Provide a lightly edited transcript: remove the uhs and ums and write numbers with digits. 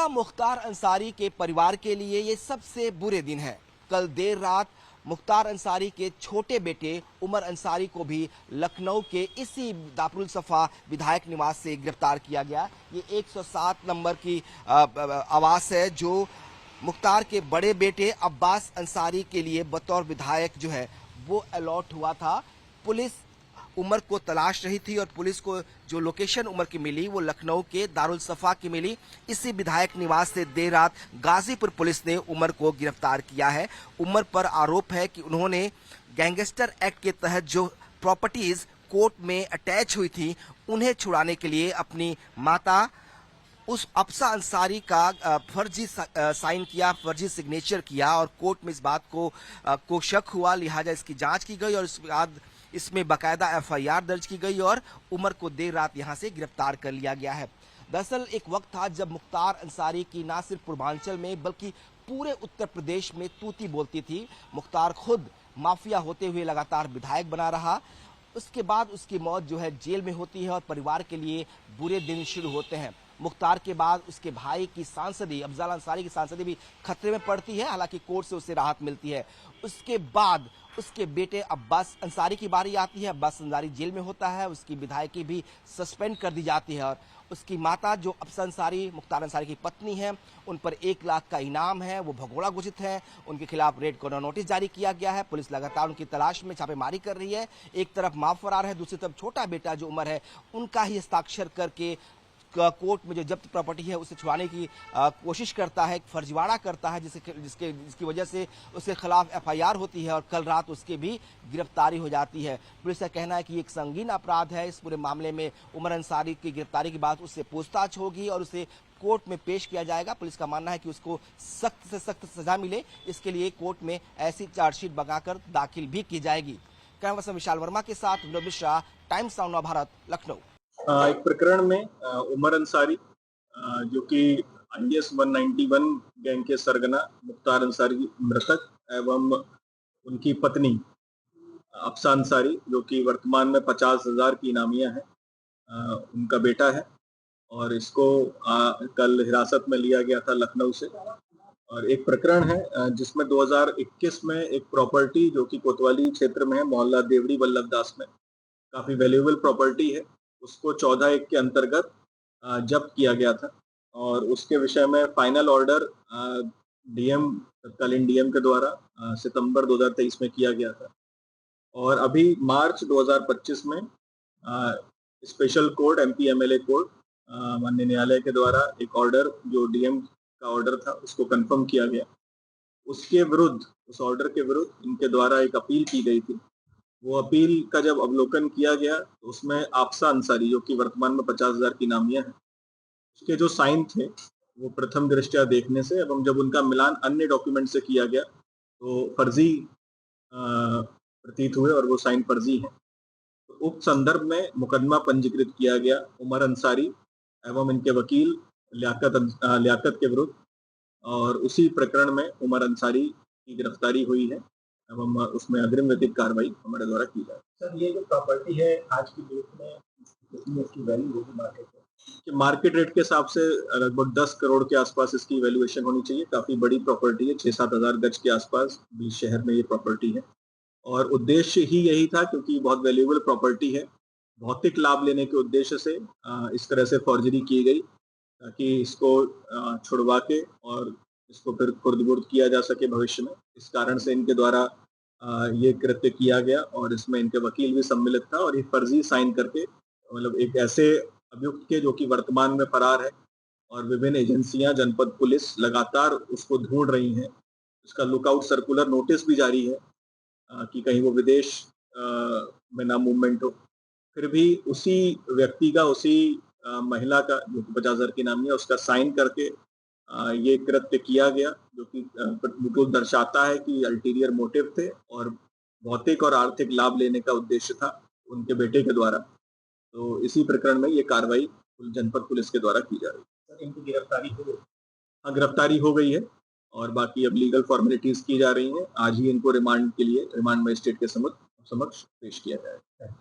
मुल्ला मुख्तार अंसारी के परिवार के लिए ये सबसे बुरे दिन है। कल देर रात मुख्तार अंसारी के छोटे बेटे उमर अंसारी को भी लखनऊ के इसी दारुल सफा विधायक निवास से गिरफ्तार किया गया। ये 107 नंबर की आवास है जो मुख्तार के बड़े बेटे अब्बास अंसारी के लिए बतौर विधायक जो है वो अलॉट हुआ था। पुलिस उमर को तलाश रही थी और पुलिस को जो लोकेशन उमर की मिली वो लखनऊ के दारुल सफा की मिली। इसी विधायक निवास से देर रात गाजीपुर पुलिस ने उमर को गिरफ्तार किया है। उमर पर आरोप है कि उन्होंने गैंगस्टर एक्ट के तहत जो प्रॉपर्टीज कोर्ट में अटैच हुई थी उन्हें छुड़ाने के लिए अपनी माता उस अफसा अंसारी का फर्जी साइन किया, फर्जी सिग्नेचर किया और कोर्ट में इस बात को शक हुआ, लिहाजा इसकी जांच की गई और इसके बाद इसमें बाकायदा एफआईआर दर्ज की गई और उमर को देर रात यहां से गिरफ्तार कर लिया गया है। दरअसल एक वक्त था जब मुख्तार अंसारी की ना सिर्फ पूर्वांचल में बल्कि पूरे उत्तर प्रदेश में तूती बोलती थी। मुख्तार खुद माफिया होते हुए लगातार विधायक बना रहा। उसके बाद उसकी मौत जो है जेल में होती है और परिवार के लिए बुरे दिन शुरू होते हैं। मुख्तार के बाद उसके भाई की सांसदी अफजल अंसारी की सांसदी भी खतरे में पड़ती है, हालांकि कोर्ट से उसे राहत मिलती है। उसके बाद उसके बेटे अब्बास अंसारी की बारी आती है। अब्बास अंसारी जेल में होता है, उसकी विधायकी भी सस्पेंड कर दी जाती है और उसकी माता जो अफसा अंसारी मुख्तार अंसारी की पत्नी है उन पर 1 लाख का इनाम है, वो भगोड़ा घोषित है। उनके खिलाफ रेड कॉर्नर नोटिस जारी किया गया है। पुलिस लगातार उनकी तलाश में छापेमारी कर रही है। एक तरफ मां फरार है, दूसरी तरफ छोटा बेटा जो उमर है उनका ही हस्ताक्षर करके कोर्ट में जो जब्त प्रॉपर्टी है उसे छुड़ाने की कोशिश करता है, फर्जीवाड़ा करता है जिसकी वजह से उसके खिलाफ एफआईआर होती है और कल रात उसकी भी गिरफ्तारी हो जाती है। पुलिस का कहना है कि एक संगीन अपराध है। इस पूरे मामले में उमर अंसारी की गिरफ्तारी के बाद उससे पूछताछ होगी और उसे कोर्ट में पेश किया जाएगा। पुलिस का मानना है कि उसको सख्त से सख्त सजा मिले, इसके लिए कोर्ट में ऐसी चार्जशीट बनाकर दाखिल भी की जाएगी। कैमरा पर्सन विशाल वर्मा के साथ विनोद मिश्रा, टाइम्स नाउ भारत, लखनऊ। एक प्रकरण में उमर अंसारी जो कि IS 191 गैंग के सरगना मुख्तार अंसारी मृतक एवं उनकी पत्नी अफसा अंसारी जो कि वर्तमान में 50,000 की इनामिया है, उनका बेटा है और इसको कल हिरासत में लिया गया था लखनऊ से। और एक प्रकरण है जिसमें 2021 में एक प्रॉपर्टी जो कि कोतवाली क्षेत्र में है, मोहल्ला देवड़ी वल्लभ दास में, काफी वैल्यूएबल प्रॉपर्टी है, उसको 14(1) के अंतर्गत जब्त किया गया था और उसके विषय में फाइनल ऑर्डर तत्कालीन डीएम के द्वारा सितंबर 2023 में किया गया था। और अभी मार्च 2025 में special court MP MLA court माननीय न्यायालय के द्वारा एक ऑर्डर जो डीएम का ऑर्डर था उसको कंफर्म किया गया। उसके विरुद्ध, उस ऑर्डर के विरुद्ध इनके द्वारा एक अपील की गई थी। वो अपील का जब अवलोकन किया गया तो उसमें अफसा अंसारी जो कि वर्तमान में 50,000 की नामिया है, उसके जो साइन थे वो प्रथम दृष्टया देखने से एवं जब उनका मिलान अन्य डॉक्यूमेंट से किया गया तो फर्जी प्रतीत हुए और वो साइन फर्जी हैं। तो उक्त संदर्भ में मुकदमा पंजीकृत किया गया उमर अंसारी एवं इनके वकील लियाकत के विरुद्ध और उसी प्रकरण में उमर अंसारी की गिरफ्तारी हुई है एवं उसमें अग्रिम विधिक कार्रवाई हमारे द्वारा की जाए। सर, ये जो प्रॉपर्टी है आज की डेट में कितनी इसकी वैल्यू होगी मार्केट में? मार्केट रेट के हिसाब से लगभग 10 करोड़ के आसपास इसकी वैल्यूएशन होनी चाहिए। काफी बड़ी प्रॉपर्टी है, 6-7 हजार गज के आसपास बीच शहर में ये प्रॉपर्टी है और उद्देश्य ही यही था क्योंकि बहुत वैल्यूएबल प्रॉपर्टी है। भौतिक लाभ लेने के उद्देश्य से इस तरह से फॉर्जरी की गई ताकि इसको छुड़वा के और इसको फिर खुर्द-बुर्द किया जा सके भविष्य में। इस कारण से इनके द्वारा ये कृत्य किया गया और इसमें इनके वकील भी सम्मिलित था और ये फर्जी साइन करके मतलब एक ऐसे अभियुक्त के जो कि वर्तमान में फरार है और विभिन्न एजेंसियां, जनपद पुलिस लगातार उसको ढूंढ रही हैं। उसका लुकआउट सर्कुलर नोटिस भी जारी है कि कहीं वो विदेश में ना मूवमेंट हो। फिर भी उसी व्यक्ति का, उसी महिला का जो 50,000 की नामी है उसका साइन करके ये कृत्य किया गया जो कि बिल्कुल दर्शाता है कि अल्टीरियर मोटिव थे और भौतिक और आर्थिक लाभ लेने का उद्देश्य था उनके बेटे के द्वारा। तो इसी प्रकरण में ये कार्रवाई जनपद पुलिस के द्वारा की जा रही है। सर, इनकी गिरफ्तारी हो गई? हाँ, गिरफ्तारी हो गई है और बाकी अब लीगल फॉर्मेलिटीज की जा रही हैं। आज ही इनको रिमांड के लिए रिमांड मजिस्ट्रेट के समक्ष पेश किया जाएगा।